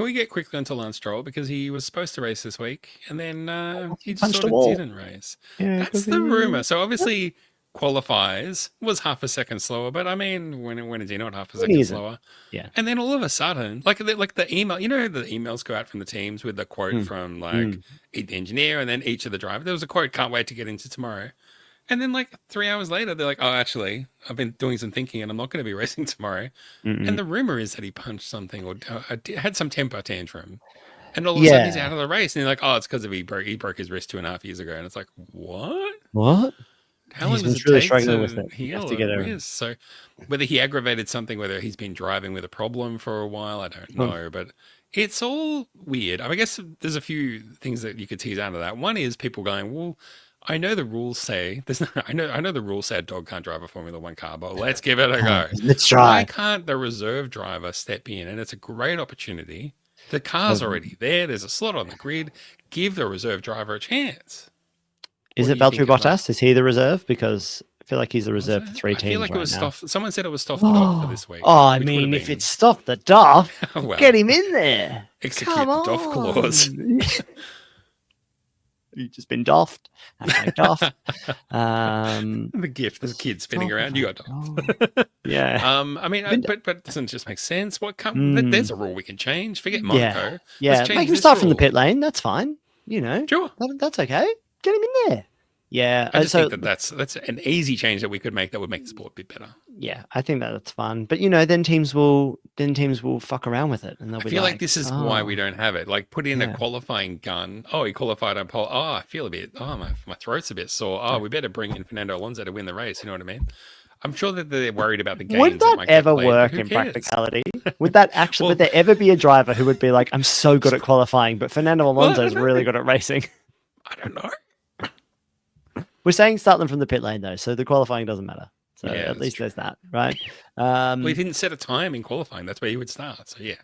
can we get quickly onto Lance Stroll because he was supposed to race this week and then he just punched sort a of wall. didn't race. Yeah, That's the rumor. So obviously qualifies was half a second slower, but I mean, when is he not half a second slower? Yeah. And then all of a sudden, like the email, you know, the emails go out from the teams with the quote from like the engineer and then each of the drivers. There was a quote, "Can't wait to get into tomorrow." And then like 3 hours later, they're like, "Oh, actually, I've been doing some thinking and I'm not going to be racing tomorrow." And the rumor is that he punched something or had some temper tantrum. And all of a sudden he's out of the race. And you're like, "Oh, it's because he broke his wrist 2.5 years ago." And it's like, what? What? How long does it really take struggling to with it. heal a wrist? So whether he aggravated something, whether he's been driving with a problem for a while, I don't know. But it's all weird. I guess there's a few things that you could tease out of that. One is people going, well, I know the rules say I know the rules say a dog can't drive a Formula One car, but let's give it a go. Let's try. Why can't the reserve driver step in? And it's a great opportunity. The car's already there. There's a slot on the grid. Give the reserve driver a chance. Is it Valtteri Bottas? Is he the reserve? Because I feel like he's the reserve for 3 teams. I feel like it was now. Someone said it was Stoff for this week. Oh, I mean, if it's Stoff the Doff, well, get him in there. Execute the Doff clause. You've just been doffed. Doff. The gift, there's a kid spinning around. You got Doff. Yeah. I mean, but it doesn't just make sense. There's a rule we can change. Forget Monaco. Yeah. Make him start from the pit lane. That's fine. You know. Sure. That's okay. Get him in there. Yeah, I just think that's an easy change that we could make that would make the sport a bit better. Yeah, I think that's fun. But you know, then teams will fuck around with it, and they'll be feel like this is why we don't have it. Like put in a qualifying gun. Oh, he qualified on pole. Oh, I feel a bit. Oh, my throat's a bit sore. Oh, we better bring in Fernando Alonso to win the race. You know what I mean? I'm sure that they're worried about the games. Would that ever work in practicality? Would that actually? Would there ever be a driver who would be like, "I'm so good at qualifying, but Fernando Alonso is really good at racing"? I don't know. We're saying start them from the pit lane though, so the qualifying doesn't matter. So at least there's that, right? We didn't set a time in qualifying. That's where you would start. So yeah,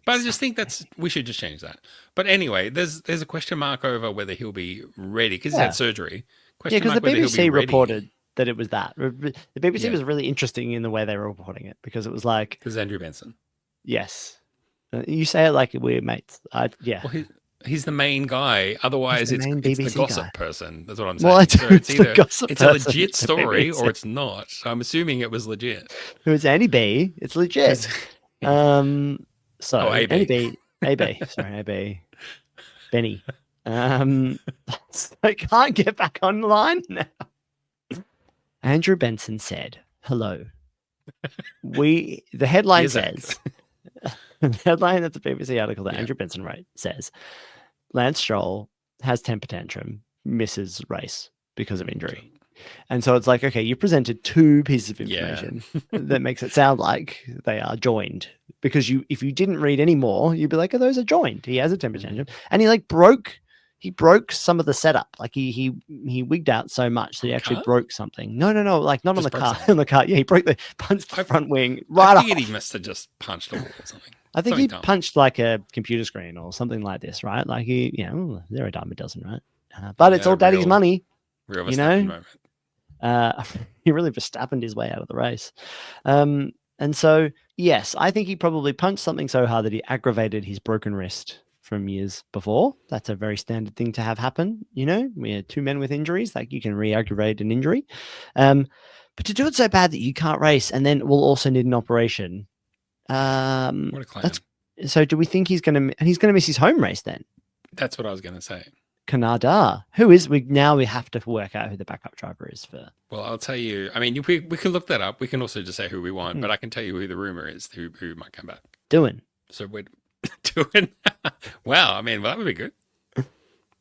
but I just think we should just change that. But anyway, there's a question mark over whether he'll be ready because he had surgery. Yeah, because the BBC reported that it was that. The BBC was really interesting in the way they were reporting it because it was like because Andrew Benson. Yes, you say it like we're mates. Yeah. Well, he's the main guy. Otherwise, it's the gossip person. That's what I'm saying. Well, so it's a legit it's story or it's not. So I'm assuming it was legit. Who's Andy B? It's legit. AB. Andy B. AB. Sorry, AB. Benny. I can't get back online now. Andrew Benson said, "Hello." The headline says. The headline of the BBC article that Andrew Benson wrote says, Lance Stroll has temper tantrum, misses race because of injury. And so it's like, okay, you presented 2 pieces of information that makes it sound like they are joined. Because if you didn't read any more, you'd be like, oh, those are joined. He has a temper tantrum. And he broke some of the setup. Like he wigged out so much that he actually broke something. No, like not on the car. On the car. Yeah, he punched the front wing right off. I figured he must have just punched a wall or something. I think he punched like a computer screen or something like this, right? Like they're a dime a dozen, right? But it's all daddy's money. Real Verstappen moment. He really Verstappened his way out of the race. And so, yes, I think he probably punched something so hard that he aggravated his broken wrist from years before. That's a very standard thing to have happen. You know, we had 2 men with injuries, like you can re-aggravate an injury. But to do it so bad that you can't race and then we'll also need an operation. What a claim. So do we think he's going to miss his home race then? That's what I was going to say. Canada. Who is we have to work out who the backup driver is for. Well, I'll tell you. I mean, we can look that up. We can also just say who we want, but I can tell you who the rumor is who might come back. Doing. So we're doing. Wow. I mean, that would be good.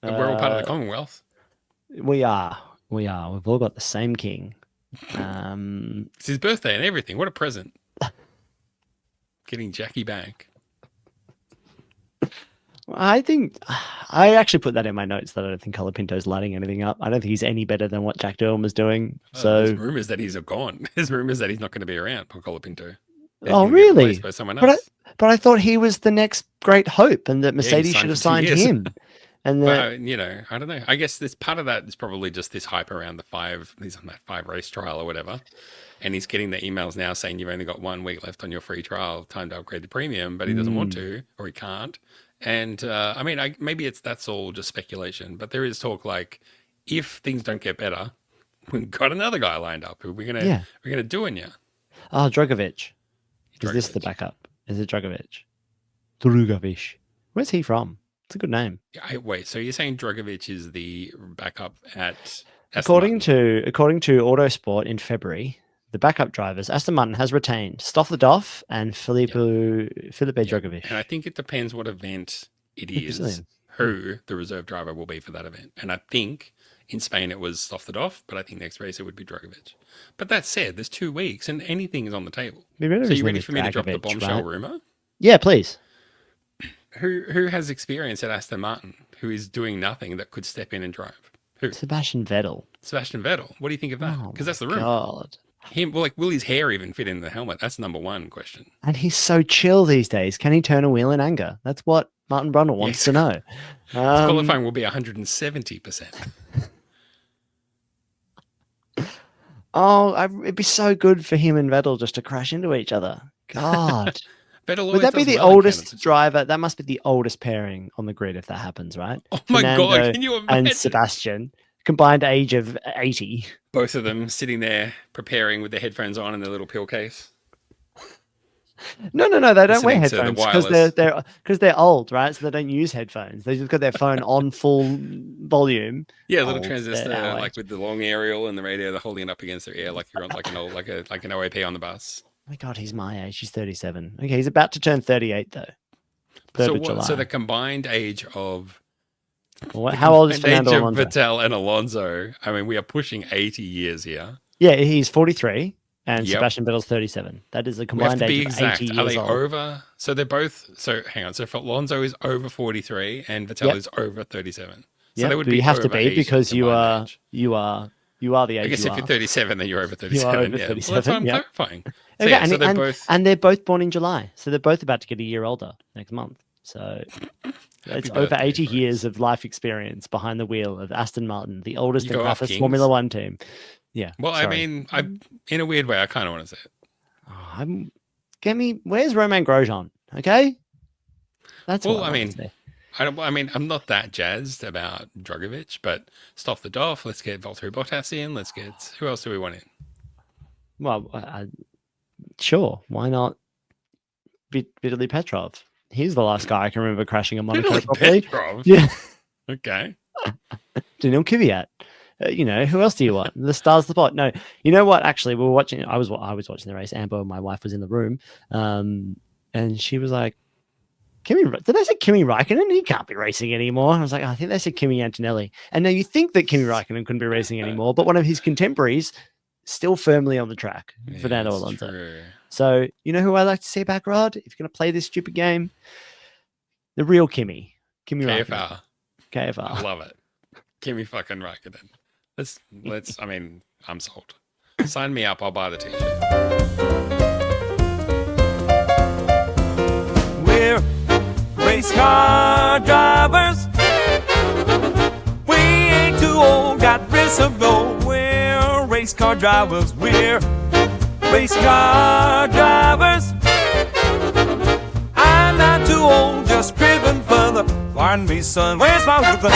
We're all part of the Commonwealth. We are. We've all got the same king. It's his birthday and everything. What a present. Getting Jackie back. I think I actually put that in my notes that I don't think Colapinto's lighting anything up. I don't think he's any better than what Jack Durham was doing. So there's rumors that he's gone. There's rumors that he's not going to be around for Colapinto. Oh, really? By someone else. But I thought he was the next great hope and that Mercedes should have signed him. And But I don't know. I guess this part of that is probably just this hype around he's on that 5 race trial or whatever. And he's getting the emails now saying you've only got 1 week left on your free trial, time to upgrade the premium, but he doesn't want to, or he can't. And maybe that's all just speculation, but there is talk like if things don't get better, we've got another guy lined up who we're gonna do in you. Oh, Drogovic. Is this the backup? Is it Drogovic? Drogovic. Where's he from? It's a good name. Wait, so you're saying Drogovic is the backup at According to Autosport in February, the backup drivers, Aston Martin has retained Stoffel and Felipe Drogovic. And I think it depends what event it is, who the reserve driver will be for that event. And I think in Spain it was Stoffel, but I think next race it would be Drogovic. But that said, there's 2 weeks and anything is on the table. So you ready for me to drop the bombshell rumor? Yeah, please. Who has experience at Aston Martin who is doing nothing that could step in and drive? Who? Sebastian Vettel. What do you think of that? Because that's the rumor. God. Will his hair even fit in the helmet? That's number one question. And he's so chill these days. Can he turn a wheel in anger? That's what Martin Brundle wants to know. His qualifying will be 170%. It'd be so good for him and Vettel just to crash into each other. God. Vettel would that be the oldest driver? That must be the oldest pairing on the grid if that happens, right? Oh my God, can you imagine? And Sebastian, combined age of 80. Both of them sitting there preparing with their headphones on in their little pill case. No, they don't wear headphones because they're old, right? So they don't use headphones. They just got their phone on full volume. Yeah, little transistor, like with the long aerial and the radio. They're holding it up against their ear, like you're on like an OAP on the bus. Oh my God, he's my age. He's 37. Okay, he's about to turn 38 though. 3rd of July. So the combined age of how old is Fernando Alonso? Vettel and Alonso. I mean, we are pushing 80 years here. Yeah, he's 43. And Sebastian Vettel's 37. That is a combined age of 80 years Are they old. over? So they're both. So hang on. So if Alonso is over 43 and Vettel is over 37. So they would be. You have to be because you are the age. I guess if you're 37, then you're over 37. You are over 37. Well, that's why I'm clarifying. So, okay, so they're both. And they're both born in July, so they're both about to get a year older next month. So it's over 80 years of life experience behind the wheel of Aston Martin, the oldest and toughest Formula One team. Yeah. Well, sorry. I mean, in a weird way, I kind of want to say it. Where's Romain Grosjean? Okay. That's well. I mean, I'm not that jazzed about Drogovic, but stop the doff. Let's get Valtteri Bottas in. Let's get who else do we want in? Well, sure. Why not? Vitaly Petrov. He's the last guy I can remember crashing a Monaco properly. Petrov? Yeah. Okay. Daniil Kvyat. Who else do you want? The stars of the pot. No, you know what? Actually, we were watching. I was watching the race. Amber, my wife, was in the room, and she was like, did they say Kimi Räikkönen? He can't be racing anymore. I was like, I think they said Kimi Antonelli. And now you think that Kimi Räikkönen couldn't be racing anymore, but one of his contemporaries still firmly on the track, Fernando Alonso. True. So you know who I like to see back, Rod? If you're going to play this stupid game, the real Kimi Räikkönen. KFR. I love it. Kimi fucking Räikkönen. Let's. I mean, I'm sold. Sign me up. I'll buy the t-shirt. We're race car drivers. We ain't too old, got wrists of gold. We're race car drivers. We're race car drivers. I'm not too old, just driven further. Pardon me, son. Where's my rhythm?